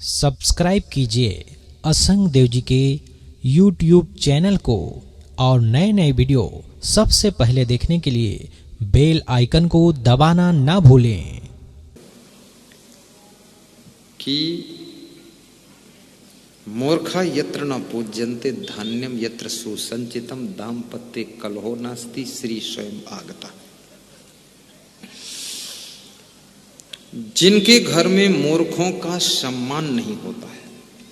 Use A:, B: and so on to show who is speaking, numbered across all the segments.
A: Subscribe कीजिए असंग देव जी के YouTube चैनल को और नए नए वीडियो सबसे पहले देखने के लिए बेल आइकन को दबाना ना भूलें।
B: कि मूर्खा यत्र न पूज्यन्ते धान्यम यत्र सुसंचितम दाम्पत्ये कलहो नास्ति श्री स्वयं आगता। जिनके घर में मूर्खों का सम्मान नहीं होता है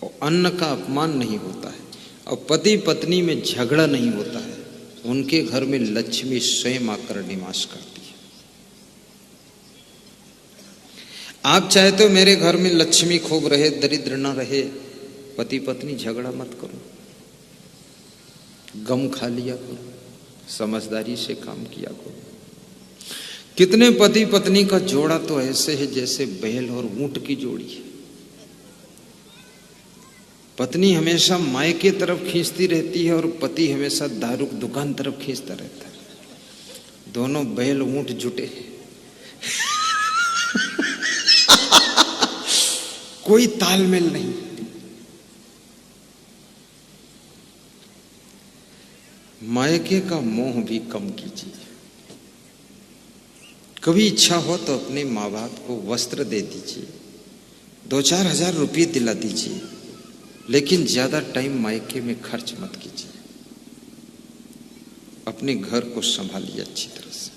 B: और अन्न का अपमान नहीं होता है और पति पत्नी में झगड़ा नहीं होता है, उनके घर में लक्ष्मी स्वयं आकर निवास करती है। आप चाहे तो मेरे घर में लक्ष्मी खूब रहे, दरिद्र न रहे, पति पत्नी झगड़ा मत करो, गम खा लिया करो, समझदारी से काम किया करो। कितने पति पत्नी का जोड़ा तो ऐसे है जैसे बैल और ऊंट की जोड़ी है। पत्नी हमेशा मायके तरफ खींचती रहती है और पति हमेशा दारू की दुकान तरफ खींचता रहता है। दोनों बैल ऊंट जुटे हैं। कोई तालमेल नहीं। मायके का मोह भी कम कीजिए। कभी इच्छा हो तो अपने माँ बाप को वस्त्र दे दीजिए, 2-4 हजार रुपये दिला दीजिए, लेकिन ज्यादा टाइम मायके में खर्च मत कीजिए। अपने घर को संभालिए अच्छी तरह से।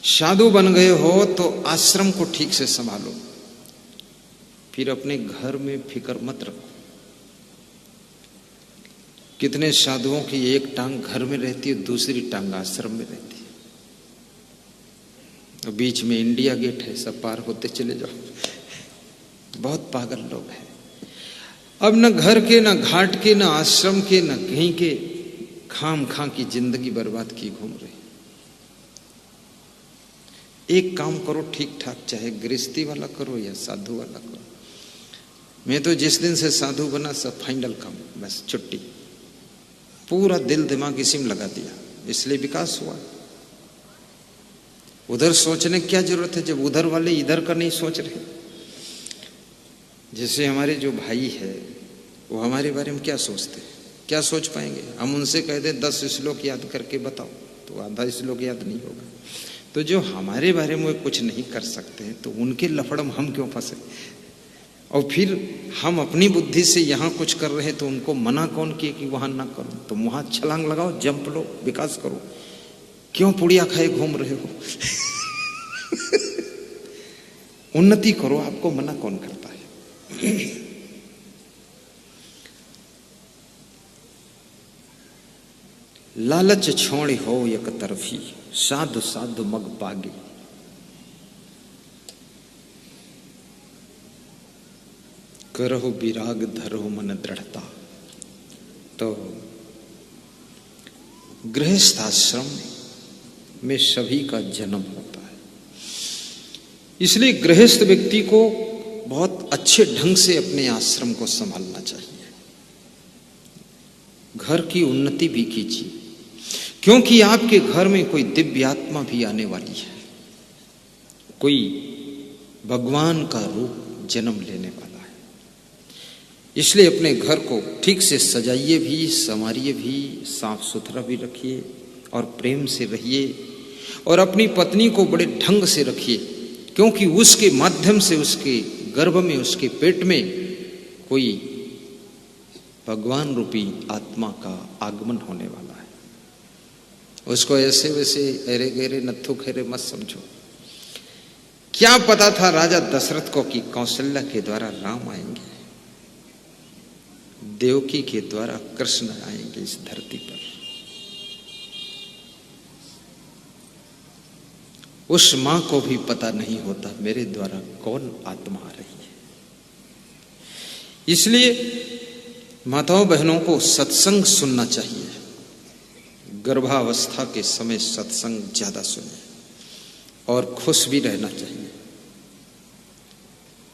B: साधु बन गए हो तो आश्रम को ठीक से संभालो, फिर अपने घर में फिक्र मत रखो। कितने साधुओं की एक टांग घर में रहती है, दूसरी टांग आश्रम में रहती है। बीच में इंडिया गेट है, सब पार होते चले जाओ। बहुत पागल लोग हैं। अब न घर के, न घाट के, न आश्रम के, न कहीं के, खाम खां की जिंदगी बर्बाद की घूम रहे। एक काम करो ठीक ठाक, चाहे गृहस्थी वाला करो या साधु वाला करो। मैं तो जिस दिन से साधु बना सब फाइनल काम, बस छुट्टी। पूरा दिल दिमाग इसी में लगा दिया, इसलिए विकास हुआ। उधर सोचने की क्या जरूरत है जब उधर वाले इधर का नहीं सोच रहे। जैसे हमारे जो भाई है वो हमारे बारे में क्या सोचते हैं, क्या सोच पाएंगे। हम उनसे कह दें 10 श्लोक याद करके बताओ तो आधा श्लोक याद नहीं होगा। तो जो हमारे बारे में कुछ नहीं कर सकते हैं तो उनके लफड़ में हम क्यों फंसे। और फिर हम अपनी बुद्धि से यहाँ कुछ कर रहे हैं तो उनको मना कौन किए कि वहां ना करो। तुम वहां छलांग लगाओ, जंप लो, विकास करो। क्यों पुड़िया खाए घूम रहे हो। उन्नति करो, आपको मना कौन करता है। लालच छोड़ी हो एक तरफी, साधु साधु मग पागी। करहो विराग धरो मन दृढ़ता। तो गृहस्थ आश्रम में सभी का जन्म होता है, इसलिए गृहस्थ व्यक्ति को बहुत अच्छे ढंग से अपने आश्रम को संभालना चाहिए। घर की उन्नति भी कीजिए, क्योंकि आपके घर में कोई दिव्य आत्मा भी आने वाली है, कोई भगवान का रूप जन्म लेने वाला है। इसलिए अपने घर को ठीक से सजाइए भी, संवारिए भी, साफ सुथरा भी रखिए और प्रेम से रहिए। और अपनी पत्नी को बड़े ढंग से रखिए, क्योंकि उसके माध्यम से, उसके गर्भ में, उसके पेट में कोई भगवान रूपी आत्मा का आगमन होने वाला है। उसको ऐसे वैसे अरे गहरे नत्थु खेरे मत समझो। क्या पता था राजा दशरथ को कि कौशल्या के द्वारा राम आएंगे, देवकी के द्वारा कृष्ण आएंगे इस धरती पर। उस मां को भी पता नहीं होता मेरे द्वारा कौन आत्मा आ रही है। इसलिए माताओं बहनों को सत्संग सुनना चाहिए। गर्भावस्था के समय सत्संग ज्यादा सुने और खुश भी रहना चाहिए।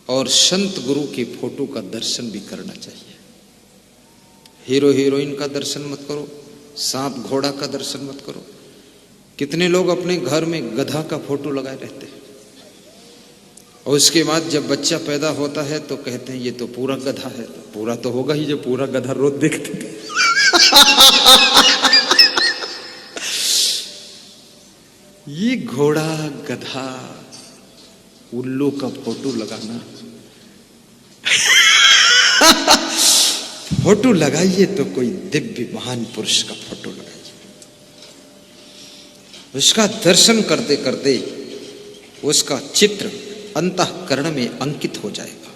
B: और संत गुरु के फोटो का दर्शन भी करना चाहिए। हीरो हीरोइन का दर्शन मत करो, सांप घोड़ा का दर्शन मत करो। कितने लोग अपने घर में गधा का फोटो लगाए रहते हैं और उसके बाद जब बच्चा पैदा होता है तो कहते हैं ये तो पूरा गधा है। तो पूरा तो होगा ही, जो पूरा गधा रोज देखते थे। ये घोड़ा, गधा, उल्लू का फोटो लगाना, फोटो लगाइए तो कोई दिव्य महान पुरुष का फोटो लगाइए। उसका दर्शन करते करते उसका चित्र अंतःकरण में अंकित हो जाएगा।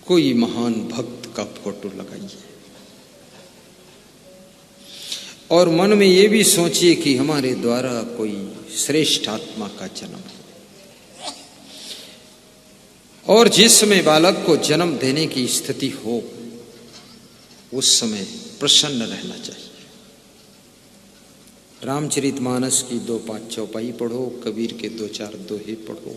B: कोई महान भक्त का फोटो लगाइए और मन में ये भी सोचिए कि हमारे द्वारा कोई श्रेष्ठ आत्मा का जन्म हो। और जिस समय बालक को जन्म देने की स्थिति हो उस समय प्रसन्न रहना चाहिए। रामचरितमानस की 2-5 चौपाई पढ़ो, कबीर के 2-4 दोहे पढ़ो,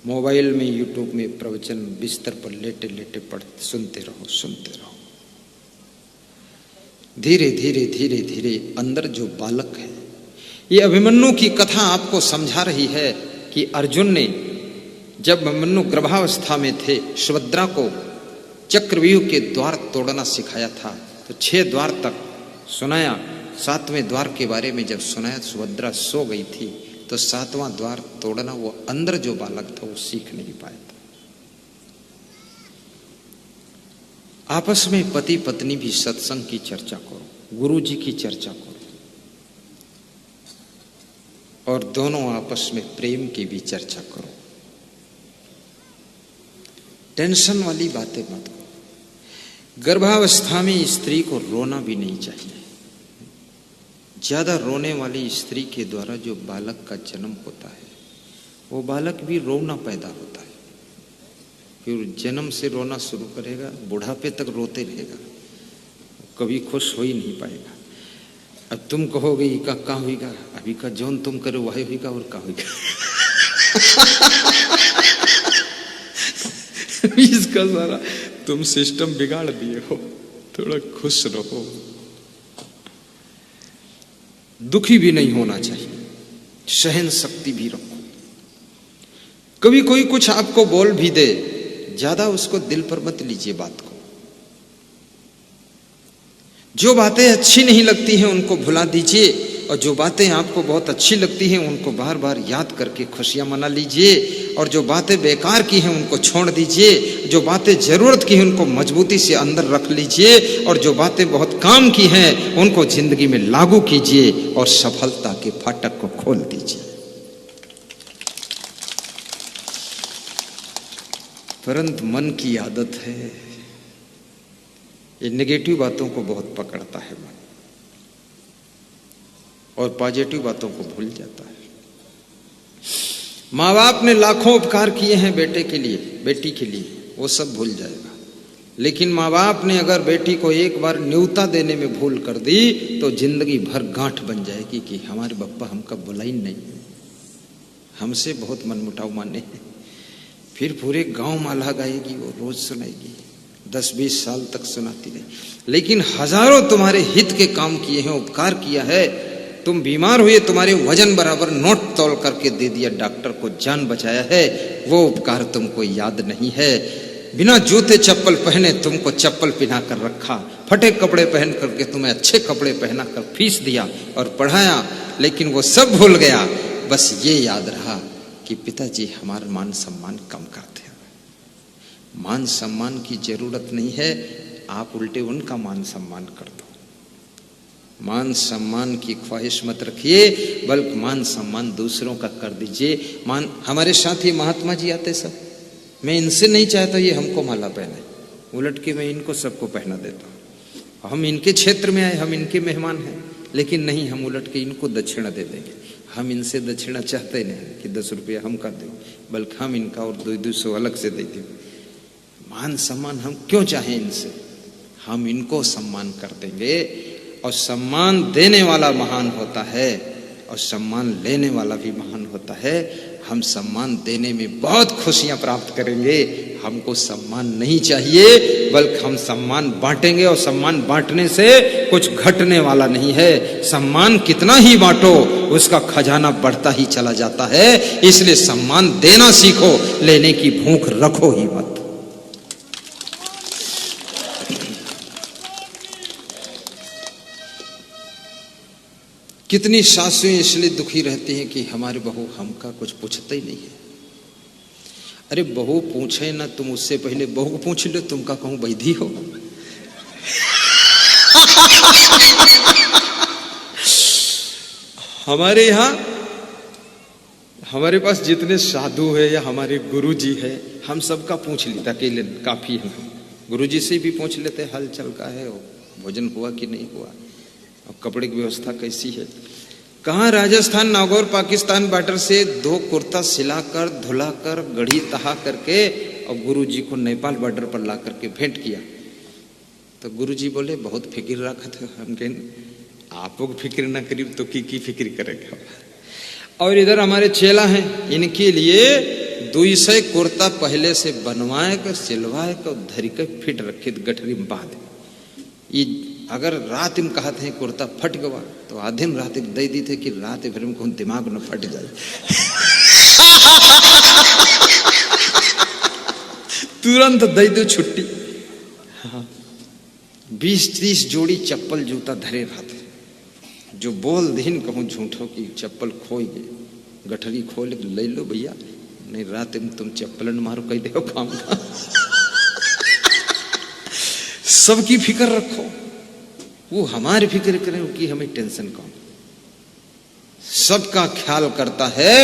B: मोबाइल में यूट्यूब में प्रवचन बिस्तर पर लेटे लेटे सुनते रहो। धीरे धीरे धीरे धीरे अंदर जो बालक है, ये अभिमन्यु की कथा आपको समझा रही है कि अर्जुन ने जब अभिमन्यु गर्भावस्था में थे, सुभद्रा को चक्रव्यूह के द्वार तोड़ना सिखाया था, तो 6 द्वार तक सुनाया। 7वें द्वार के बारे में जब सुनाया, सुभद्रा सो गई थी, तो 7वां द्वार तोड़ना वो अंदर जो बालक था वो सीख नहीं पाया था। आपस में पति पत्नी भी सत्संग की चर्चा करो, गुरु जी की चर्चा करो, और दोनों आपस में प्रेम की भी चर्चा करो। टेंशन वाली बातें मत करो। गर्भावस्था में स्त्री को रोना भी नहीं चाहिए। ज्यादा रोने वाली स्त्री के द्वारा जो बालक का जन्म होता है, वो बालक भी रोना पैदा होता है। फिर जन्म से रोना शुरू करेगा, बुढ़ापे तक रोते रहेगा, कभी खुश हो ही नहीं पाएगा। अब तुम कहोगे का क्या होगा, अभी का जौन तुम करो वही होगा, और क्या होगा। इसका सारा तुम सिस्टम बिगाड़ दिए हो। थोड़ा खुश रहो, दुखी भी नहीं होना चाहिए, सहन शक्ति भी रखो। कभी कोई कुछ आपको बोल भी दे, ज्यादा उसको दिल पर मत लीजिए बात को। जो बातें अच्छी नहीं लगती हैं उनको भुला दीजिए, और जो बातें आपको बहुत अच्छी लगती हैं उनको बार बार याद करके खुशियां मना लीजिए, और जो बातें बेकार की हैं उनको छोड़ दीजिए। जो बातें जरूरत की हैं उनको मजबूती से अंदर रख लीजिए, और जो बातें बहुत काम की हैं उनको जिंदगी में लागू कीजिए, और सफलता के फाटक को खोल दीजिए। परंतु मन की आदत है, ये नेगेटिव बातों को बहुत पकड़ता है मन, और पॉजिटिव बातों को भूल जाता है। माँ बाप ने लाखों उपकार किए हैं बेटे के लिए, बेटी के लिए, वो सब भूल जाएगा। लेकिन माँ बाप ने अगर बेटी को एक बार न्योता देने में भूल कर दी तो जिंदगी भर गांठ बन जाएगी कि हमारे बप्पा हमका बुलाई नहीं, हमसे बहुत मनमुटाव माने। फिर पूरे गांव माला गाएगी, वो रोज सुनाएगी, 10-20 साल तक सुनाती रही। लेकिन हजारों तुम्हारे हित के काम किए हैं, उपकार किया है। तुम बीमार हुए, तुम्हारे वजन बराबर नोट तौल करके दे दिया, डॉक्टर को जान बचाया है, वो उपकार तुमको याद नहीं है। बिना जूते चप्पल पहने तुमको चप्पल पहना कर रखा, फटे कपड़े पहन करके तुम्हें अच्छे कपड़े पहना कर फीस दिया और पढ़ाया, लेकिन वो सब भूल गया। बस ये याद रहा कि पिताजी हमारा मान सम्मान कम करते हैं। मान सम्मान की जरूरत नहीं है, आप उल्टे उनका मान सम्मान कर दो। मान सम्मान की ख्वाहिश मत रखिए, बल्कि मान सम्मान दूसरों का कर दीजिए। हमारे साथ ये महात्मा जी आते सब, मैं इनसे नहीं चाहता ये हमको माला पहने, उलट के मैं इनको सबको पहना देता हूँ। हम इनके क्षेत्र में आए, हम इनके मेहमान हैं, लेकिन नहीं, हम उलट के इनको दक्षिणा दे देंगे। हम इनसे दक्षिणा चाहते नहीं कि 10 रुपया हम कर दें, बल्कि हम इनका और 200 अलग से दे दें। मान सम्मान हम क्यों चाहें इनसे, हम इनको सम्मान कर देंगे। और सम्मान देने वाला महान होता है और सम्मान लेने वाला भी महान होता है। हम सम्मान देने में बहुत खुशियां प्राप्त करेंगे, हमको सम्मान नहीं चाहिए, बल्कि हम सम्मान बांटेंगे और सम्मान बांटने से कुछ घटने वाला नहीं है। सम्मान कितना ही बांटो उसका खजाना बढ़ता ही चला जाता है। इसलिए सम्मान देना सीखो, लेने की भूख रखो ही मत। कितनी सासुएं इसलिए दुखी रहती हैं कि हमारे बहू हमका कुछ पूछते ही नहीं है। अरे बहू पूछे ना, तुम उससे पहले बहू को पूछ लो, तुम का कहूं वैधी हो। हमारे यहां, हमारे पास जितने साधु है या हमारे गुरुजी है, हम सबका पूछ लेते, अकेले काफी है। गुरुजी से भी पूछ लेते हाल चल का है, भोजन हुआ कि नहीं हुआ, अब कपड़े की व्यवस्था कैसी है। कहाँ राजस्थान नागौर पाकिस्तान बॉर्डर से 2 कुर्ता सिलाकर धुलाकर गढ़ी तहा करके और गुरुजी को नेपाल बॉर्डर पर ला करके भेंट किया। तो गुरुजी बोले बहुत फिक्र रखत है। हम कहें आपको फिक्र ना करीब तो की फिक्र करेगा। और इधर हमारे चेला हैं, इनके लिए 200 कुर्ता पहले से बनवाए कर सिलवाए कर धरी के फिट रखे गठरी में बांध। ये अगर रात में कहते हैं कुर्ता फट गवा तो आधे रात दे दी थे कि रात भर में कौन दिमाग न फट जाए। तुरंत दे दो छुट्टी। 20-30 जोड़ी चप्पल जूता धरे रहते, जो बोल दिन कहूँ झूठो की चप्पल खोई गए, गठरी खोल ले लो भैया, नहीं रात में तुम चप्पल न मारो कह दो काम का। सबकी फिक्र रखो, वो हमारी फिक्र करें, उनकी हमें टेंशन कौन। सबका ख्याल करता है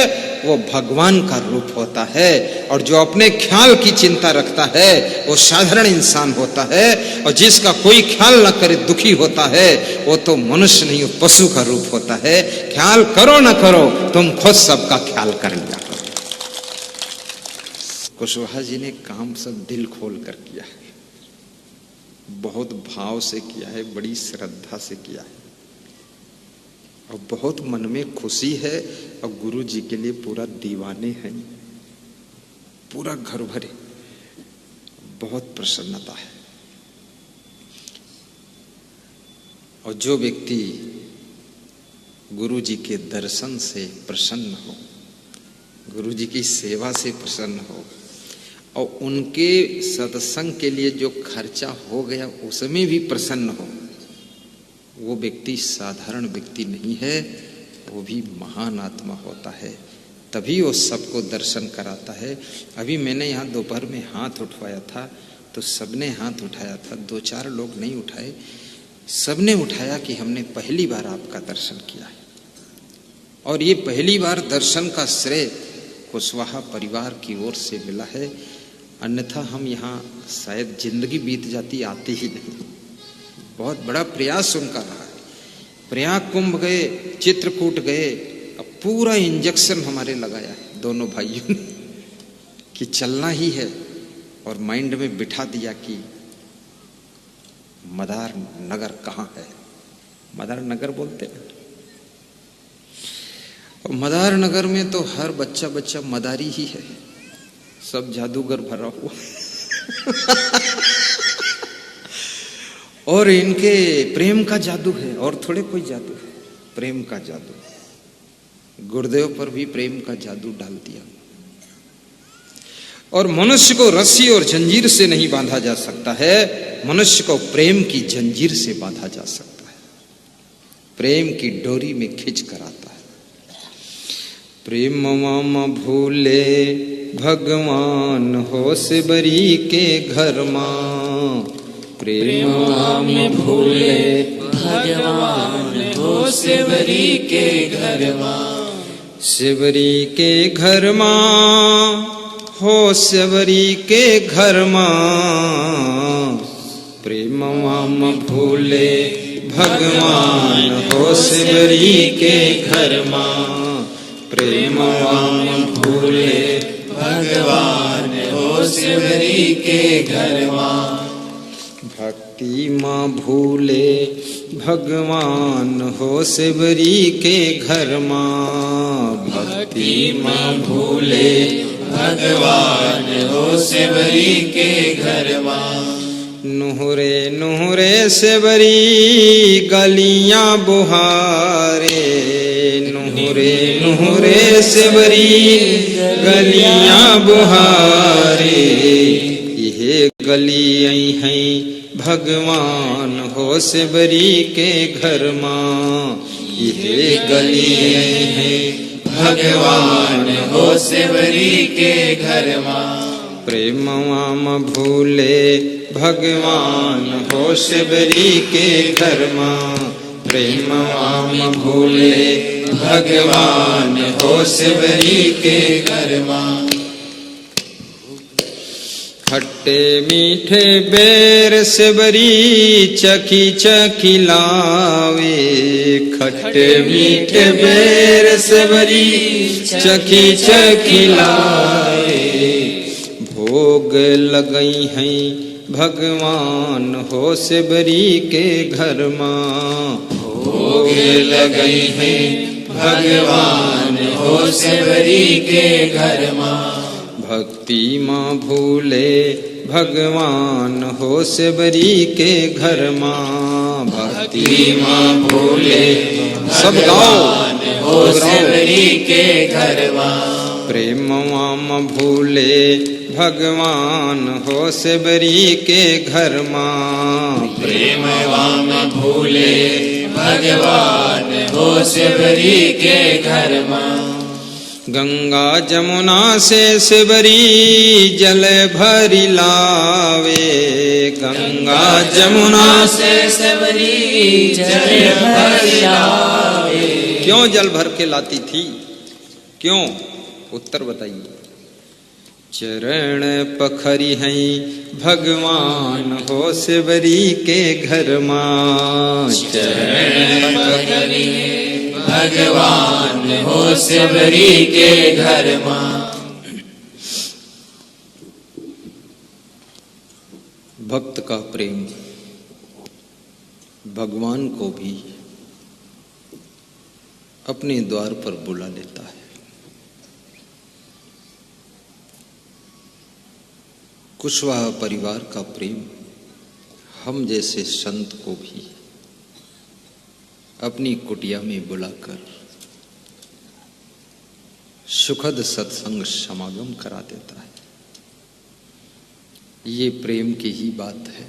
B: वो भगवान का रूप होता है। और जो अपने ख्याल की चिंता रखता है वो साधारण इंसान होता है। और जिसका कोई ख्याल न करे दुखी होता है वो तो मनुष्य नहीं, वो पशु का रूप होता है। ख्याल करो ना करो, तुम खुद सबका ख्याल कर लिया करो। कुशवाहा जी ने काम सब दिल खोल कर किया है, बहुत भाव से किया है, बड़ी श्रद्धा से किया है और बहुत मन में खुशी है। और गुरु जी के लिए पूरा दीवाने हैं, पूरा घर भरे, बहुत प्रसन्नता है। और जो व्यक्ति गुरु जी के दर्शन से प्रसन्न हो, गुरु जी की सेवा से प्रसन्न हो और उनके सत्संग के लिए जो खर्चा हो गया उसमें भी प्रसन्न हो, वो व्यक्ति साधारण व्यक्ति नहीं है, वो भी महान आत्मा होता है। तभी वो सबको दर्शन कराता है। अभी मैंने यहाँ दोपहर में हाथ उठवाया था तो सबने हाथ उठाया था, 2-4 लोग नहीं उठाए, सबने उठाया कि हमने पहली बार आपका दर्शन किया है। और ये पहली बार दर्शन का श्रेय कुशवाहा परिवार की ओर से मिला है, अन्यथा हम यहाँ शायद जिंदगी बीत जाती आते ही नहीं। बहुत बड़ा प्रयास उनका रहा है। प्रयाग कुंभ गए, चित्रकूट गए, अब पूरा इंजेक्शन हमारे लगाया है दोनों भाइयों ने कि चलना ही है। और माइंड में बिठा दिया कि मदार नगर कहाँ है, मदार नगर बोलते हैं। और मदार नगर में तो हर बच्चा मदारी ही है, सब जादूगर भरा हुआ। और इनके प्रेम का जादू है, और थोड़े कोई जादू है, प्रेम का जादू। गुरुदेव पर भी प्रेम का जादू डाल दिया। और मनुष्य को रस्सी और जंजीर से नहीं बांधा जा सकता है, मनुष्य को प्रेम की जंजीर से बांधा जा सकता है। प्रेम की डोरी में खिंच कर आता है। प्रेम मामा भूले भगवान हो शिवरी के घर मां, प्रेम में भूले भगवान हो शिवरी के घर मां, शिवरी के घर मां हो शिवरी के घर मां, प्रेम में भूले भगवान हो शिवरी के घर मां, प्रेम में भूले भगवान हो शिवरी के घर मां। भक्ति माँ भूले भगवान हो शिवरी के घर मां, भक्ति माँ भूले भगवान हो शिवरी के घर मां, नुहरे नुहरे से बरी गलियां बुहारे, नुहरे नुहरे से बरी गलियां बुहारे। ये गलियां हैं भगवान हो से बरी के घर मां, ये गलियां हैं भगवान हो से बरी के घर मां। प्रेमवा म भूले भगवान हो से बरी के घर मां, प्रेमवा म भूले भगवान हो से बरी के घर मां। खट्टे मीठे बेर से बरी चखी चखी लावे, खट्टे मीठे बेर से बरी चखी चखी लावे। भोग लगई हैं भगवान हो से बरी के घर मां, भोग लगई हैं भगवान हो से बरी के घर मां। भक्ति मां भूले भगवान हो से बरी के घर मां, भक्ति मां भूले सब गाओ हो से बरी के घर मां। प्रेमवा म भूले भगवान हो से बरी के घर मां,
C: प्रेमवा म भूले भगवान हो से बरी के घर मां।
B: गंगा जमुना से सिबरी जल भरी लावे, गंगा जमुना
C: से सिबरी जल भरी लावे।
B: क्यों जल भर के लाती थी, क्यों? उत्तर बताइए। चरण पखरी हैं भगवान हो से बरी के घर मां,
C: चरण पखरी भगवान हो से बरी के घर मां।
B: भक्त का प्रेम भगवान को भी अपने द्वार पर बुला लेता है। कुशवाहा परिवार का प्रेम हम जैसे संत को भी अपनी कुटिया में बुलाकर सुखद सत्संग समागम करा देता है। ये प्रेम की ही बात है।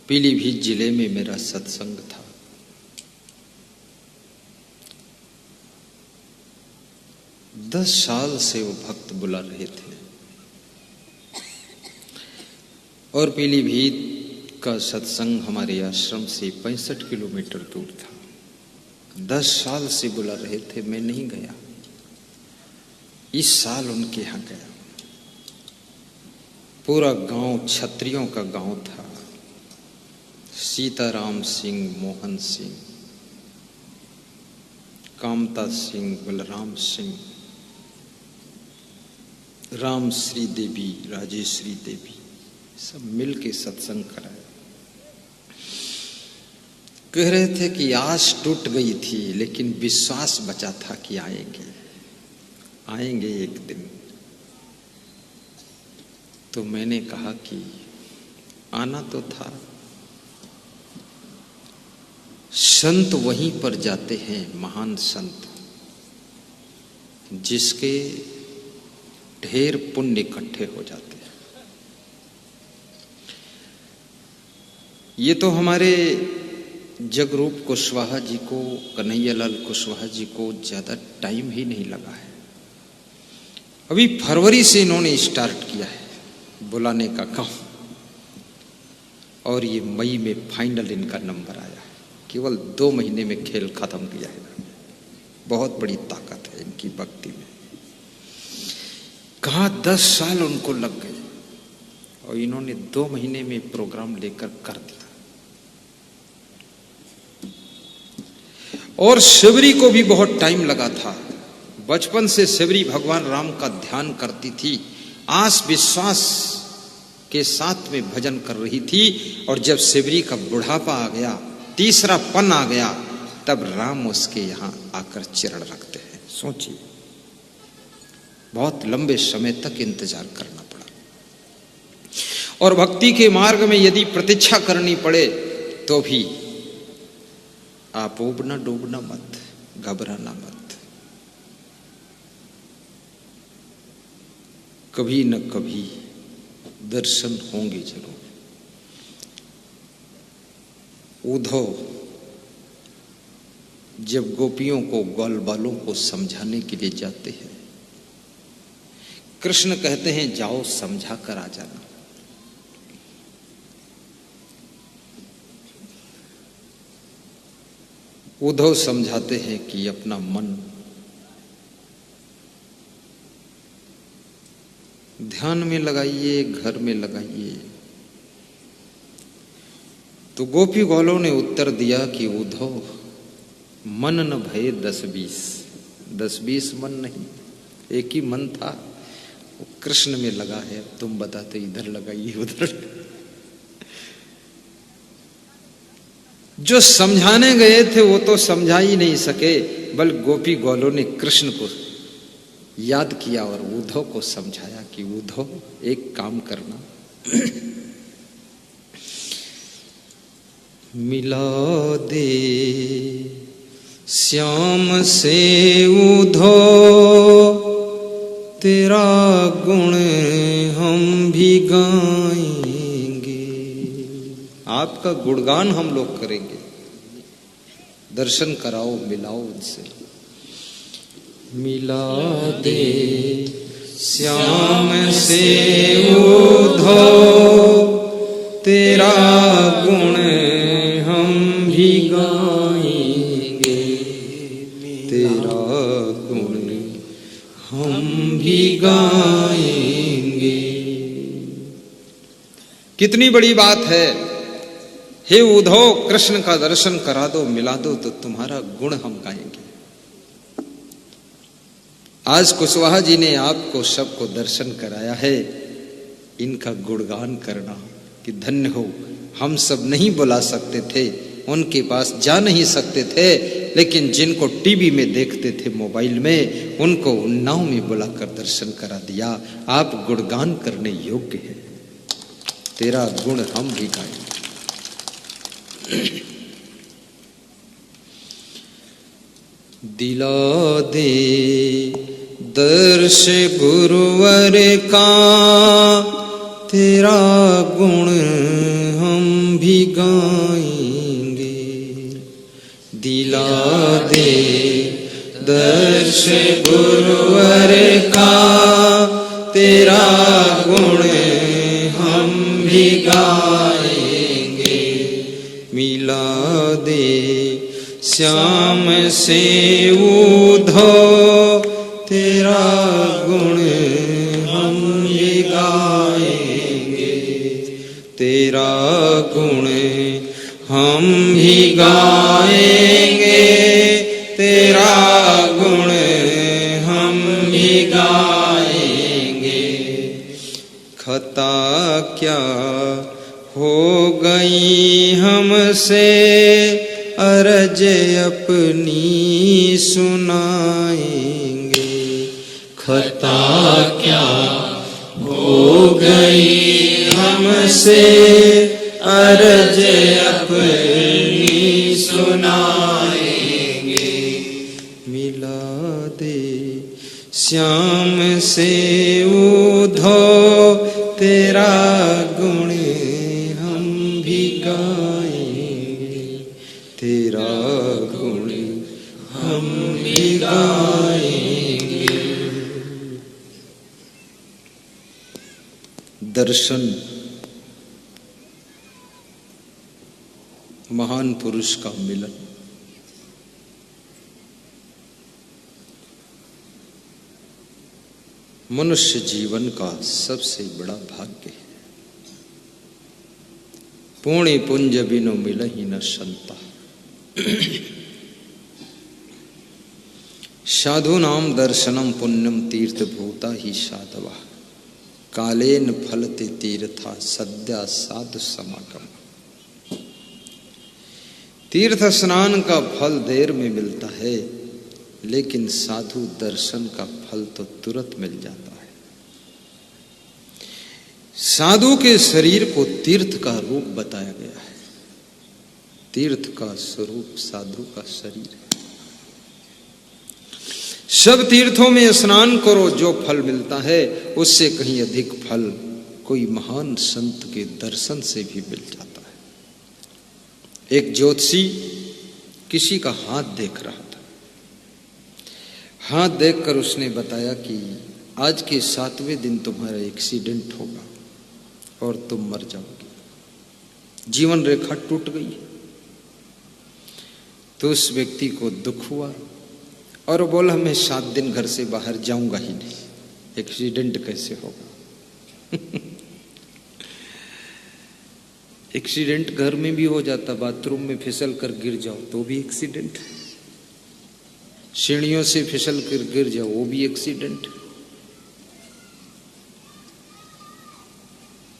B: पीलीभीत जिले में मेरा सत्संग था। दस साल से वो भक्त बुला रहे थे और पीलीभीत का सत्संग हमारे आश्रम से 65 किलोमीटर दूर था। 10 साल से बुला रहे थे, मैं नहीं गया। इस साल उनके यहाँ गया। पूरा गांव क्षत्रियों का गांव था। सीताराम सिंह, मोहन सिंह, कामता सिंह, बलराम सिंह, राम श्री देवी, राजेश्वरी देवी, सब मिल के सत्संग कराया। कह रहे थे कि आस टूट गई थी लेकिन विश्वास बचा था कि आएंगे, आएंगे एक दिन। तो मैंने कहा कि आना तो था। संत वहीं पर जाते हैं, महान संत जिसके ढेर पुण्य इकट्ठे हो जाते हैं। ये तो हमारे जगरूप कुशवाहा जी को, कन्हैयालाल कुशवाहा जी को ज्यादा टाइम ही नहीं लगा है। अभी फरवरी से इन्होंने स्टार्ट किया है बुलाने का काम और ये मई में फाइनल इनका नंबर आया है। केवल 2 महीने में खेल खत्म किया है। बहुत बड़ी ताकत है इनकी भक्ति में। कहा 10 साल उनको लग गए और इन्होंने 2 महीने में प्रोग्राम लेकर कर दिया। और शिवरी को भी बहुत टाइम लगा था। बचपन से शिवरी भगवान राम का ध्यान करती थी, आस विश्वास के साथ में भजन कर रही थी। और जब शिवरी का बुढ़ापा आ गया, तीसरा पन आ गया, तब राम उसके यहां आकर चरण रखते हैं। सोचिए, बहुत लंबे समय तक इंतजार करना पड़ा। और भक्ति के मार्ग में यदि प्रतीक्षा करनी पड़े तो भी आप उबना डूबना मत, घबराना मत। कभी न कभी दर्शन होंगे जरूर। उद्धव जब गोपियों को ग्वाल बालों को समझाने के लिए जाते हैं, कृष्ण कहते हैं जाओ समझा कर आ जाना। उद्धव समझाते हैं कि अपना मन ध्यान में लगाइए, घर में लगाइए। तो गोपी ग्वालों ने उत्तर दिया कि उद्धव मन न भये 10-20 मन नहीं, एक ही मन था, वो कृष्ण में लगा है। तुम बताते इधर लगाइए उधर। जो समझाने गए थे वो तो समझा ही नहीं सके, बल्कि गोपी ग्वालों ने कृष्ण को याद किया और उद्धव को समझाया कि उद्धव एक काम करना, मिला दे श्याम से उद्धव, तेरा गुण हम भी गाएंगे। आपका गुणगान हम लोग करेंगे। दर्शन कराओ, मिलाओ उनसे। मिला दे श्याम से उद्धव, तेरा गुण हम भी गाएंगे, तेरा गुण हम भी गाएंगे। कितनी बड़ी बात है। हे उद्धव, कृष्ण का दर्शन करा दो, मिला दो, तो तुम्हारा गुण हम गाएंगे। आज कुशवाहा जी ने आपको सबको दर्शन कराया है, इनका गुणगान करना कि धन्य हो। हम सब नहीं बुला सकते थे, उनके पास जा नहीं सकते थे, लेकिन जिनको टीवी में देखते थे, मोबाइल में, उनको उन्नाव में बुलाकर दर्शन करा दिया। आप गुणगान करने योग्य हैं, तेरा गुण हम भी गाएंगे। दिला दे दर्श गुरुवर का, तेरा गुण हम भी गाएंगे। दिला दे दर्श गुरुवर का, तेरा गुण हम भी गाएंगे। मिला दे श्याम से उद्धव, तेरा गुण हम भी गाएंगे, तेरा गुण हम भी गाएंगे, तेरा गुण हम भी गाएंगे। खता क्या हो गई हमसे, अर्ज अपनी सुनाएंगे। खता क्या हो गई हमसे, अर्ज अपनी सुनाएंगे। मिला दे श्याम से उद्धव, तेरा गुण हम भी गाएंगे, तेरा गुण हम भी गाएंगे। दर्शन महान पुरुष का मिलन, मनुष्य जीवन का सबसे बड़ा भाग्य है। पुण्य पुंज बिनु मिलहि न संता, साधु नाम दर्शनम पुण्यम तीर्थ भूता ही साधवा, कालेन फलते तीर्था सद्या साधु समागम। तीर्थ स्नान का फल देर में मिलता है, लेकिन साधु दर्शन का फल तो तुरंत मिल जाता है। साधु के शरीर को तीर्थ का रूप बताया गया है। तीर्थ का स्वरूप साधु का शरीर है। सब तीर्थों में स्नान करो, जो फल मिलता है उससे कहीं अधिक फल कोई महान संत के दर्शन से भी मिल जाता है। एक ज्योतिषी किसी का हाथ देख रहा था। हाथ देखकर उसने बताया कि आज के 7वें दिन तुम्हारा एक्सीडेंट होगा और तुम मर जाओगे। जीवन रेखा टूट गई है। तो उस व्यक्ति को दुख हुआ और बोला, मैं 7 दिन घर से बाहर जाऊंगा ही नहीं, एक्सीडेंट कैसे होगा। एक्सीडेंट घर में भी हो जाता, बाथरूम में फिसल कर गिर जाओ तो भी एक्सीडेंट, सीढ़ियों से फिसल कर गिर जाओ वो भी एक्सीडेंट,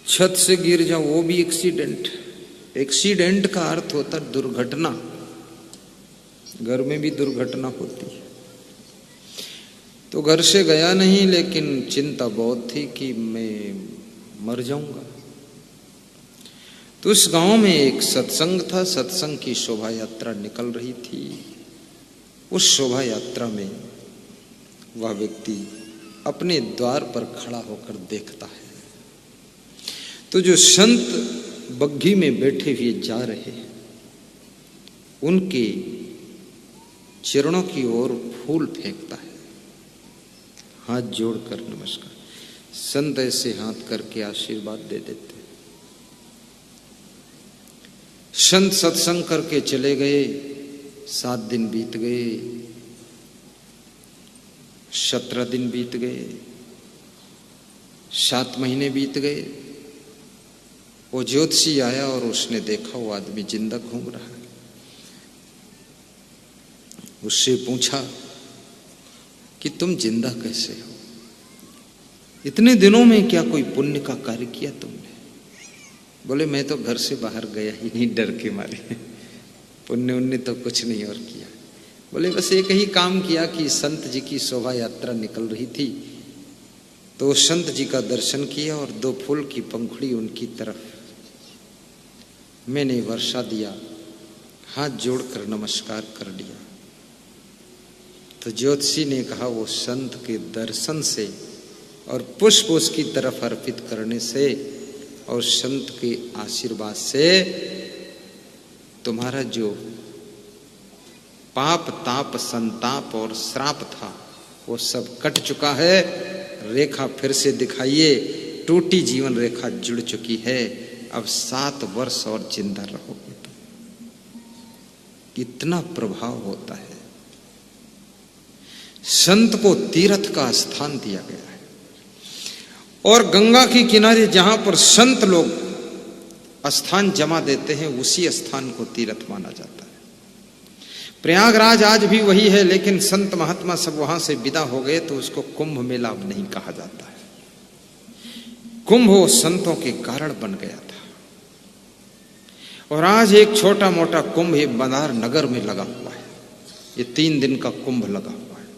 B: छत से गिर जाओ वो भी एक्सीडेंट। एक्सीडेंट का अर्थ होता दुर्घटना। घर में भी दुर्घटना होती है। तो घर से गया नहीं, लेकिन चिंता बहुत थी कि मैं मर जाऊंगा। तो उस गांव में एक सत्संग था। सत्संग की शोभा यात्रा निकल रही थी। उस शोभा यात्रा में वह व्यक्ति अपने द्वार पर खड़ा होकर देखता है तो जो संत बग्घी में बैठे हुए जा रहे हैं उनके चरणों की ओर फूल फेंकता है, हाथ जोड़कर नमस्कार। संत ऐसे हाथ करके आशीर्वाद दे देते। संत सत्संग करके चले गए। 7 दिन बीत गए, 17 दिन बीत गए, 7 महीने बीत गए। वो ज्योतिषी आया और उसने देखा वो आदमी जिंदा घूम रहा है। उससे पूछा कि तुम जिंदा कैसे हो? इतने दिनों में क्या कोई पुण्य का कार्य किया तुमने? बोले, मैं तो घर से बाहर गया ही नहीं, डर के मारे। पुण्य उन्ने तो कुछ नहीं और किया। बोले, बस एक ही काम किया कि संत जी की शोभा यात्रा निकल रही थी तो संत जी का दर्शन किया और 2 फूल की पंखुड़ी उनकी तरफ मैंने वर्षा दिया, हाथ जोड़कर नमस्कार कर दिया। तो ज्योतिषी ने कहा, वो संत के दर्शन से और पुष्प उसकी तरफ अर्पित करने से और संत के आशीर्वाद से तुम्हारा जो पाप ताप संताप और श्राप था वो सब कट चुका है। रेखा फिर से दिखाइए, टूटी जीवन रेखा जुड़ चुकी है। अब 7 वर्ष और जिंदा रहोगे। इतना प्रभाव होता है। संत को तीर्थ का स्थान दिया गया है और गंगा के किनारे जहां पर संत लोग स्थान जमा देते हैं उसी स्थान को तीर्थ माना जाता है। प्रयागराज आज भी वही है, लेकिन संत महात्मा सब वहां से विदा हो गए तो उसको कुंभ मेला अब नहीं कहा जाता है। कुंभ वो संतों के कारण बन गया था और आज एक छोटा मोटा कुंभ ये बंदार नगर में लगा हुआ है। ये 3 दिन का कुंभ लगा हुआ है।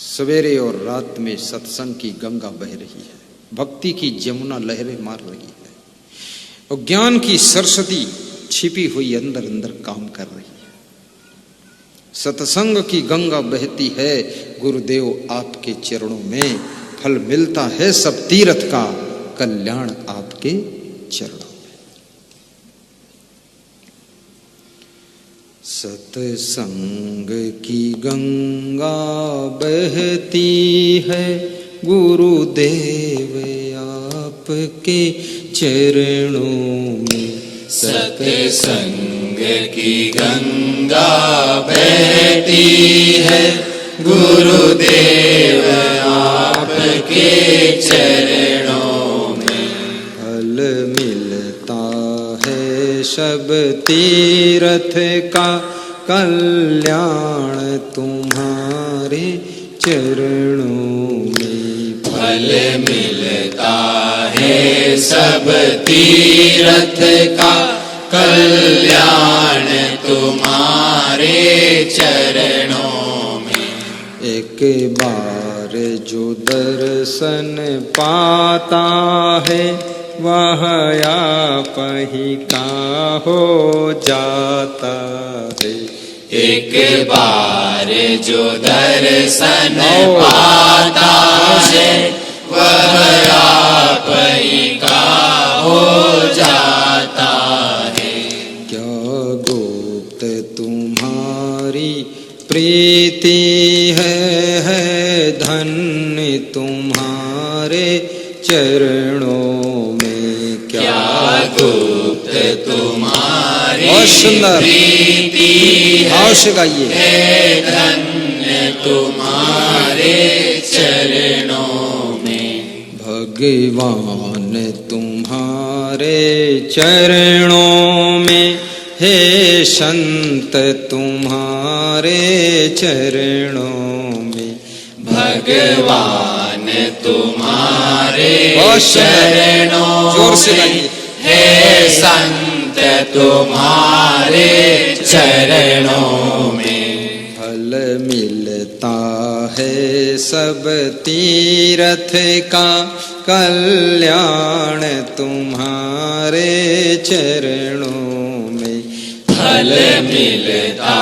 B: सवेरे और रात में सत्संग की गंगा बह रही है, भक्ति की जमुना लहरें मार रही है और ज्ञान की सरस्वती छिपी हुई अंदर अंदर काम कर रही है। सत्संग की गंगा बहती है, गुरुदेव आपके चरणों में फल मिलता है सब तीर्थ का, कल्याण आपके चरणों में। सत्संग की गंगा बहती है, गुरुदेव आपके चरणों में।
C: सत्संग की गंगा बहती है, गुरुदेव आपके चरणों में।
B: फल मिलता है सब तीर्थ का, कल्याण तुम्हारे चरणों में।
C: फल मिलता है सब तीर्थ का, कल्याण तुम्हारे चरणों
B: बार जो दर्शन पाता है वह आप ही का हो जाता है।
C: एक बार जो दर्शन पाता है वह आप ही का हो जाता है।
B: क्या गुप्त तुम्हारी प्रीति है धन्य तुम्हारे चरणों में।
C: क्या गुप्त तुम्हारी
B: सुंदर
C: प्रीति
B: अवश्य गाइए।
C: है धन्य तुम्हारे चरणों में।
B: भगवान तुम्हारे चरणों में हे संत तुम्हारे चरणों में।
C: भगवान तुम्हारे
B: चरणों जोर से गाइए।
C: हे संत तुम्हारे चरणों में।
B: फल मिलता है सब तीर्थ का कल्याण तुम्हारे चरणों में।
C: फल मिलता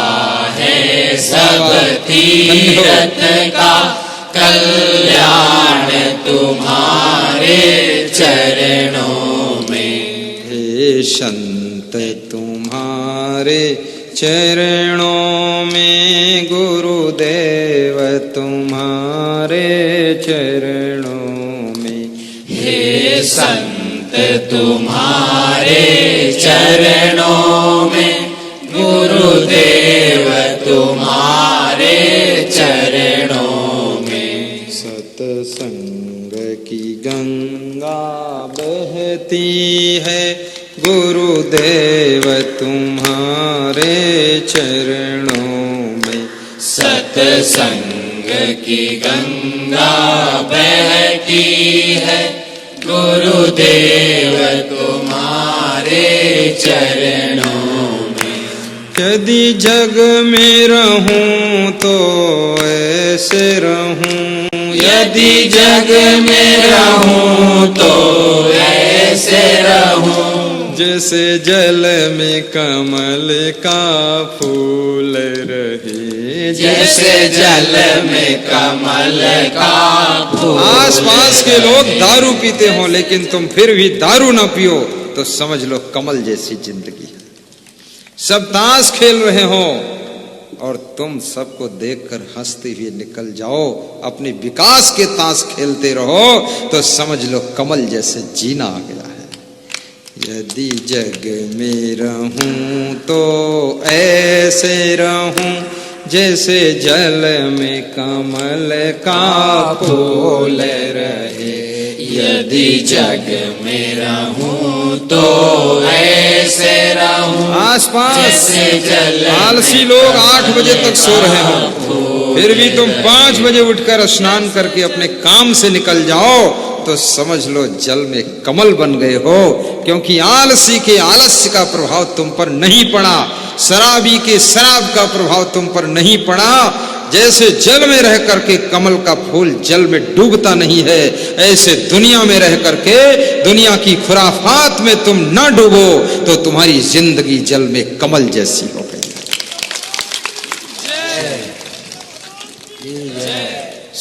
C: है सब तीर्थ का कल्याण तुम्हारे चरणों में।
B: हे संत तुम्हारे चरणों में गुरुदेव तुम्हारे चरणों में।
C: हे संत तुम्हारे चरणों में गुरुदेव तुम्हारे चरणों में।
B: सत्संग की गंगा बहती है गुरुदेव तुम्हारे चरणों में।
C: सत्संग की गंगा बहती है गुरुदेव तुम्हारे चरणों में।
B: यदि जग में रहूं तो ऐसे रहूं।
C: यदि जग में रहूं तो ऐसे रहूं।
B: जैसे जल में कमल का फूल रहे।
C: जैसे जल में कमल का फूल।
B: आसपास के लोग दारू पीते हो लेकिन तुम फिर भी दारू ना पियो तो समझ लो कमल जैसी जिंदगी है। सब ताश खेल रहे हो और तुम सबको देखकर हंसते हुए निकल जाओ, अपने विकास के ताश खेलते रहो तो समझ लो कमल जैसे जीना आ गया है। यदि जग में रहूं तो ऐसे रहूं जैसे जल में कमल का फूल रहे।
C: यदि जग में रहूं तो ऐसे रहूं।
B: आसपास आलसी लोग 8 बजे तक सो रहे हो फिर भी तुम 5 बजे उठकर स्नान करके अपने काम से निकल जाओ तो समझ लो जल में कमल बन गए हो। क्योंकि आलसी के आलस्य का प्रभाव तुम पर नहीं पड़ा, शराबी के शराब का प्रभाव तुम पर नहीं पड़ा। जैसे जल में रह करके कमल का फूल जल में डूबता नहीं है, ऐसे दुनिया में रह करके दुनिया की खुराफात में तुम न डूबो तो तुम्हारी जिंदगी जल में कमल जैसी हो गई।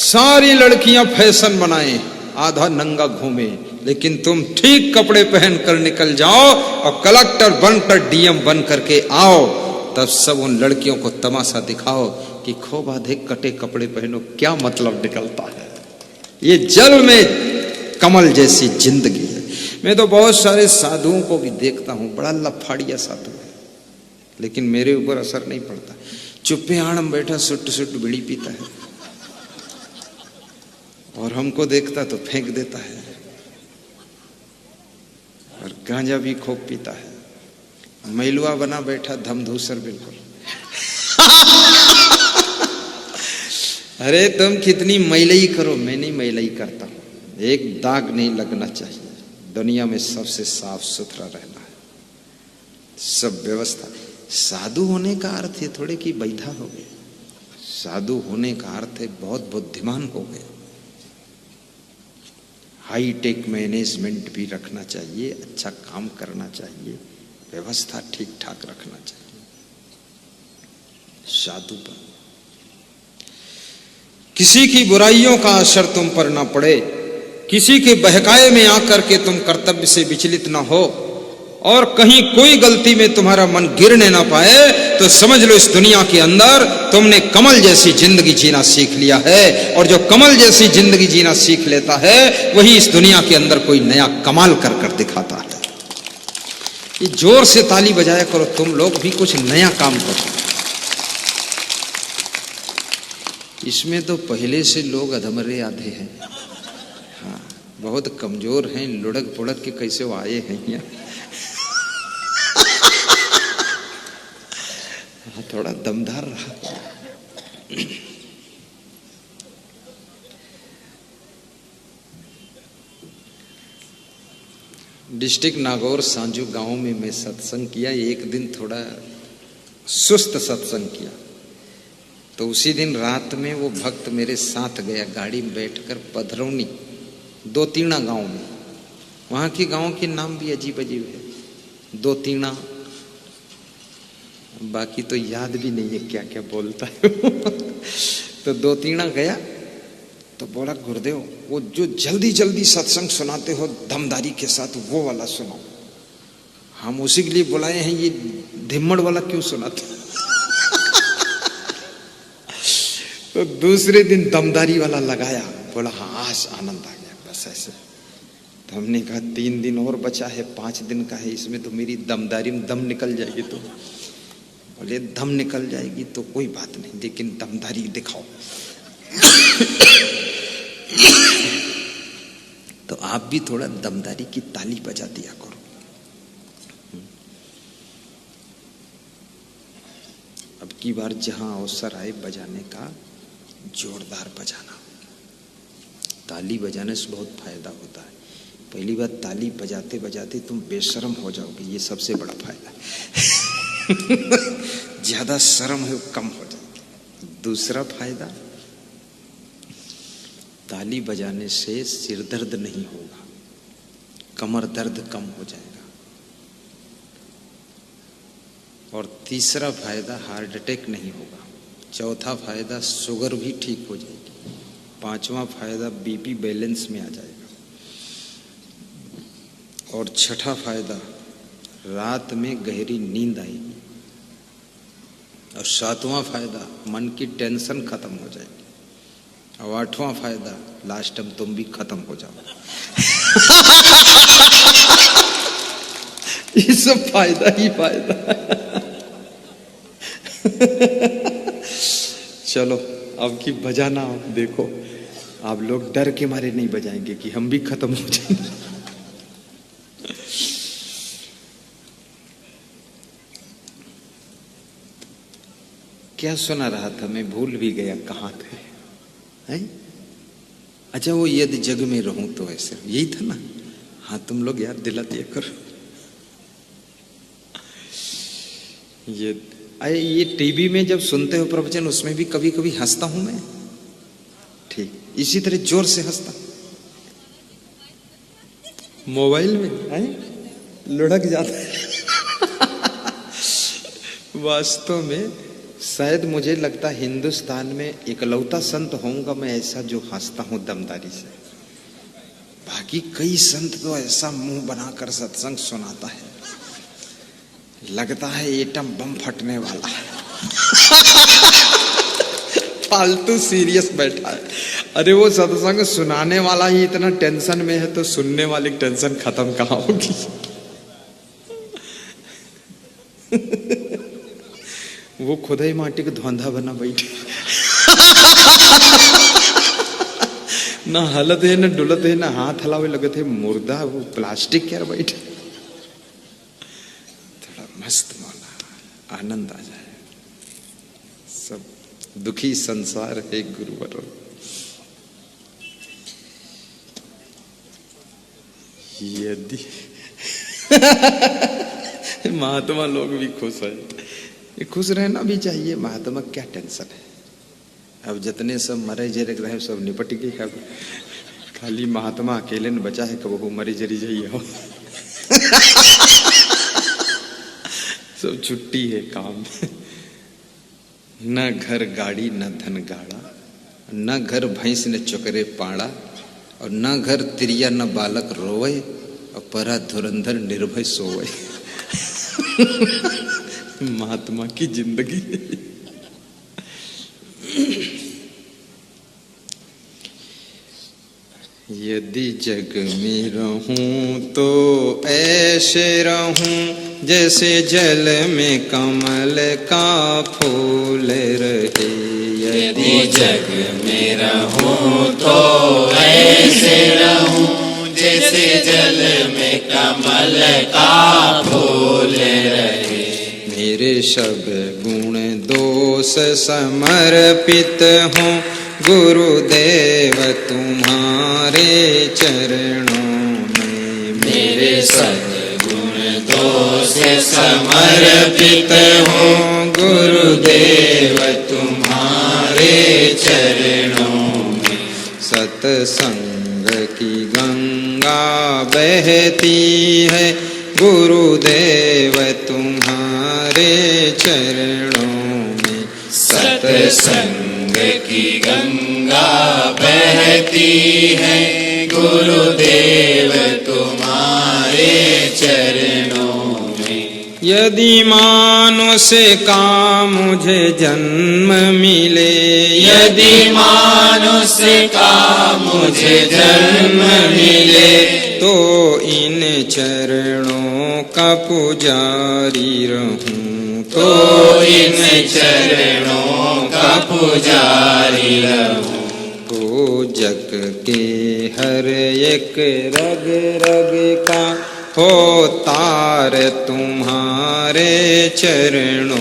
B: सारी लड़कियां फैशन बनाए, आधा नंगा घूमे, लेकिन तुम ठीक कपड़े पहन कर निकल जाओ और कलेक्टर बनकर डीएम बन करके आओ, तब सब उन लड़कियों को तमाशा दिखाओ कि खूब आधे कटे कपड़े पहनो, क्या मतलब निकलता है। ये जल में कमल जैसी जिंदगी है। मैं तो बहुत सारे साधुओं को भी देखता हूं, बड़ा लफाड़िया साधु है, लेकिन मेरे ऊपर असर नहीं पड़ता। चुप्पे आड़म बैठा सुट सुट बीड़ी पीता है और हमको देखता तो फेंक देता है, और गांजा भी खूब पीता है। मैलुआ बना बैठा धमधूसर बिल्कुल। अरे तुम कितनी मैलई करो, मैं नहीं मैलई करता हूं, एक दाग नहीं लगना चाहिए। दुनिया में सबसे साफ सुथरा रहना है, सब व्यवस्था। साधु होने का अर्थ ये थोड़े कि बैठा हो गए। साधु होने का अर्थ है बहुत बुद्धिमान हो गए। हाई टेक मैनेजमेंट भी रखना चाहिए, अच्छा काम करना चाहिए, व्यवस्था ठीक ठाक रखना चाहिए। साधु पर किसी की बुराइयों का असर तुम पर ना पड़े, किसी के बहकाए में आकर के तुम कर्तव्य से विचलित ना हो, और कहीं कोई गलती में तुम्हारा मन गिरने ना पाए, तो समझ लो इस दुनिया के अंदर तुमने कमल जैसी जिंदगी जीना सीख लिया है। और जो कमल जैसी जिंदगी जीना सीख लेता है वही इस दुनिया के अंदर कोई नया कमाल कर कर दिखाता है। ये जोर से ताली बजाया करो, तुम लोग भी कुछ नया काम करो। इसमें तो पहले से लोग अधमरे आधे हैं, हाँ बहुत कमजोर हैं, लुढ़क पुढ़क के कैसे वो आए हैं यहाँ। थोड़ा दमदार रहा। डिस्ट्रिक्ट नागौर सांजू गांव में मैं सत्संग किया। एक दिन थोड़ा सुस्त सत्संग किया, तो उसी दिन रात में वो भक्त मेरे साथ गया गाड़ी में बैठकर पधरौनी, दो तीना गांव में। वहां की गांव के नाम भी अजीब अजीब है, दो तीना, बाकी तो याद भी नहीं है क्या क्या बोलता है। तो दो तीना गया तो बोला गुरुदेव वो जो जल्दी जल्दी सत्संग सुनाते हो दमदारी के साथ वो वाला सुनाओ। हम उसी के लिए बुलाए हैं, ये धिम्मड़ वाला क्यों सुनाते। तो दूसरे दिन दमदारी वाला लगाया, बोला हाँ आज आनंद आ गया, बस ऐसे। तो हमने कहा 3 दिन और बचा है, 5 दिन का है, इसमें तो मेरी दमदारी में दम निकल जाएगी। तो बोले दम निकल जाएगी तो कोई बात नहीं, लेकिन दमदारी दिखाओ। तो आप भी थोड़ा दमदारी की ताली बजा दिया करो। अब की बार जहां अवसर आए बजाने का, जोरदार बजाना। ताली बजाने से बहुत फायदा होता है। पहली बार ताली बजाते बजाते तुम बेशर्म हो जाओगे, ये सबसे बड़ा फायदा है। ज्यादा शर्म है कम हो जाएगी। दूसरा फायदा, ताली बजाने से सिर दर्द नहीं होगा, कमर दर्द कम हो जाएगा। और तीसरा फायदा, हार्ट अटैक नहीं होगा। चौथा फायदा, शुगर भी ठीक हो जाएगी। पांचवा फायदा, बीपी बैलेंस में आ जाएगा। और छठा फायदा, रात में गहरी नींद आएगी। और सातवां फायदा, मन की टेंशन खत्म हो जाएगी। और आठवां फायदा, लास्ट टाइम तुम भी खत्म हो जाओ। ये सब फायदा ही फायदा। चलो अब की बजाना देखो, आप लोग डर के मारे नहीं बजाएंगे कि हम भी खत्म हो जाएंगे। क्या सुना रहा था मैं, भूल भी गया कहाँ थे हैं? अच्छा वो यदि जग में रहूं तो ऐसे, यही था ना। हाँ तुम लोग याद दिला दिया करो। ये टीवी में जब सुनते हो प्रवचन, उसमें भी कभी कभी हंसता हूं मैं, ठीक इसी तरह जोर से हंसता। मोबाइल में है लुढ़क जाता है। वास्तव में शायद मुझे लगता हिंदुस्तान में इकलौता संत होऊंगा मैं ऐसा जो हंसता हूं दमदारी से। बाकी कई संत तो ऐसा मुंह बनाकर सत्संग सुनाता है, लगता है एटम बम फटने वाला है। फालतू सीरियस बैठा है। अरे वो सत्संग सुनाने वाला ही इतना टेंशन में है तो सुनने वाली टेंशन खत्म कहाँ होगी। वो खुदा ही माटी का धौंधा बना बैठे। ना हलत है, ना डुलत है, ना हाथ हलावे लगे थे, मुर्दा वो प्लास्टिक क्या बैठे। थोड़ा मस्त मौला, आनंद आ जाए। सब दुखी संसार है गुरुवर। यदि महात्मा लोग भी खुश है, खुश रहना भी चाहिए। महात्मा क्या टेंशन है, अब जितने सब मरे जरे रहे सब निपट गए। अब खाली महात्मा अकेले न बचा है कब वो मरी जरी जाइए हो। सब छुट्टी है काम। न घर गाड़ी न धन गाड़ा, न घर भैंस ने चोकरे पाड़ा, और न घर तिरिया न बालक रोवे, और परा धुरंधर निर्भय सोवे। महात्मा की जिंदगी। यदि जग में रहूं तो ऐसे रहूं जैसे जल में कमल का फूल रहे।
C: यदि जग में रहूं तो ऐसे रहूं जैसे जल में कमल का फूल रहे।
B: मेरे सब गुण दोष समर्पित हों गुरुदेव तुम्हारे चरणों में।
C: मेरे सद्गुण दोष समर्पित हो गुरुदेव तुम्हारे चरणों में।
B: सत्संग की गंगा बहती है गुरुदेव तुम्हारे चरणों में।
C: सत्संग की गंगा बहती है गुरुदेव तुम्हारे चरणों में।
B: यदि मानुष का मुझे जन्म मिले,
C: यदि मानुष का मुझे जन्म मिले,
B: तो इन चरणों का पुजारी रहूं।
C: तो इन चरणों का पुजारी रहूं।
B: हो जग के हर एक रग रग का हो तार तुम्हारे चरणों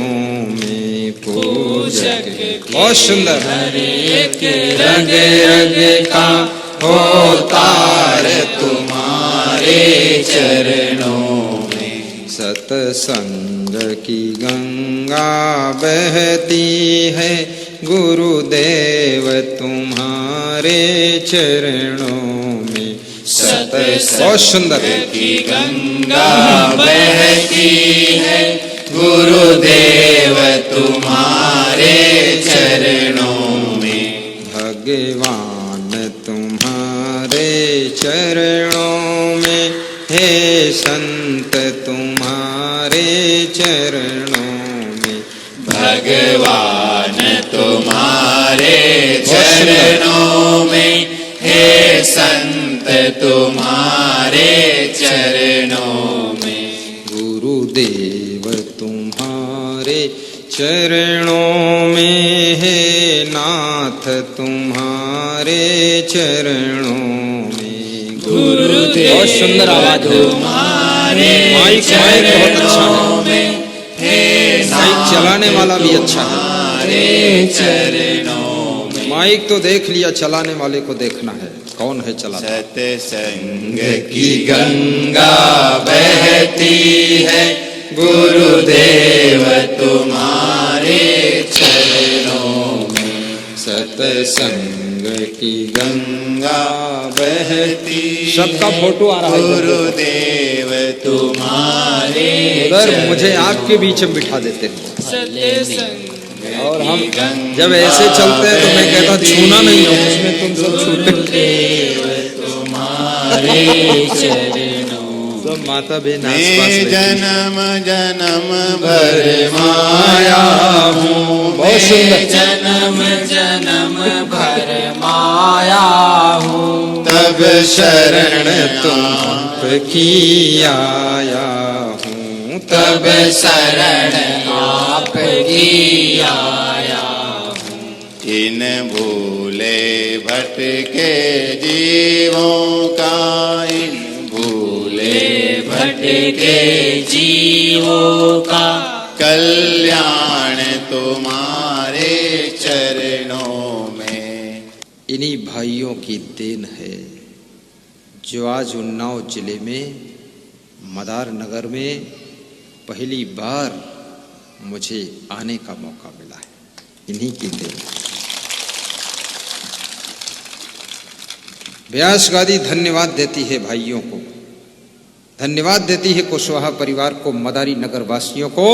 B: में। पूजक बहुत सुंदर।
C: हर एक रग रग का हो तार तुम्हारे चरणों में।
B: सत्संग की गंगा बहती है गुरुदेव तुम्हारे चरणों में। बहुत सुंदर
C: की गंगा बहती है गुरुदेव तुम्हारे चरणों में।
B: भगवान तुम्हारे चरणों में, हे संत तुम्हारे चरणों में।
C: भगवान तुम्हारे चरणों में, हे संत तुम्हारे चरणों में।
B: गुरुदेव तुम्हारे चरणों में, हे नाथ तुम्हारे चरणों में।
C: गुरुदेव
B: बहुत सुंदर आवाज हो
C: तुम्हारे
B: माइक बहुत अच्छा है। माइक चलाने वाला भी अच्छा है।
C: चरणों में।
B: माइक तो देख लिया, चलाने वाले को देखना है कौन है चलाता।
C: सत्संग की गंगा बहती है गुरुदेव तुम्हारे चरणों में।
B: सत्संग की गंगा
C: बहती
B: सबका फोटो आ रहा है।
C: गुरुदेव तुम्हारे
B: उधर मुझे आपके बीच में बिठा देते हैं।
C: सत्संग
B: और हम जब ऐसे चलते हैं तो मैं कहता छूना नहीं हो, उसमें तुम सब छूटे।
C: तुम्हारे चरणों
B: सब माता बहन
C: मैं जन्म जन्म भर माया हूँ।
B: बहुत सुंदर।
C: जन्म जन्म भर माया हूँ। तब शरण
B: आपकी आया हूँ।
C: तब शरण आपकी आया हूँ। इन भूले भटके जीवों का, इन भूले भटके जीवों का कल्याण तुम्हारे चरणों में।
B: इन्हीं भाइयों की देन है जो आज उन्नाव जिले में मदार नगर में पहली बार मुझे आने का मौका मिला है। इन्हीं की देन। व्यास गादी धन्यवाद देती है भाइयों को, धन्यवाद देती है कुशवाहा परिवार को, मदारी नगर वासियों को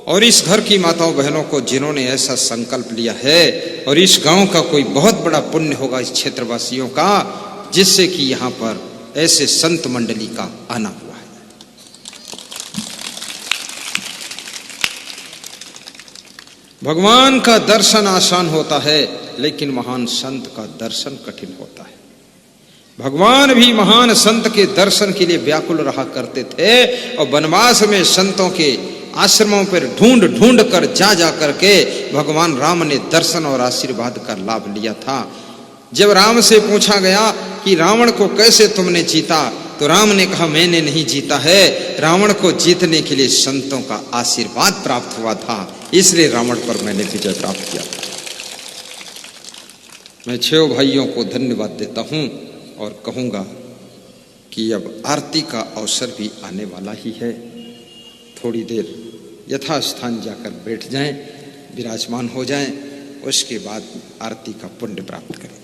B: और इस घर की माताओं बहनों को जिन्होंने ऐसा संकल्प लिया है। और इस गांव का कोई बहुत बड़ा पुण्य होगा इस क्षेत्रवासियों का, जिससे कि यहाँ पर ऐसे संत मंडली का आना हुआ है। भगवान का दर्शन आसान होता है, लेकिन महान संत का दर्शन कठिन होता है। भगवान भी महान संत के दर्शन के लिए व्याकुल रहा करते थे और वनवास में संतों के आश्रमों पर ढूंढ ढूंढ कर जा करके भगवान राम ने दर्शन और आशीर्वाद का लाभ लिया था। जब राम से पूछा गया कि रावण को कैसे तुमने जीता, तो राम ने कहा मैंने नहीं जीता है, रावण को जीतने के लिए संतों का आशीर्वाद प्राप्त हुआ था, इसलिए रावण पर मैंने विजय प्राप्त किया था। मैं 6 भाइयों को धन्यवाद देता हूं और कहूंगा कि अब आरती का अवसर भी आने वाला ही है। थोड़ी देर यथास्थान जाकर बैठ जाएं, विराजमान हो जाएं, उसके बाद आरती का पुण्य प्राप्त करें।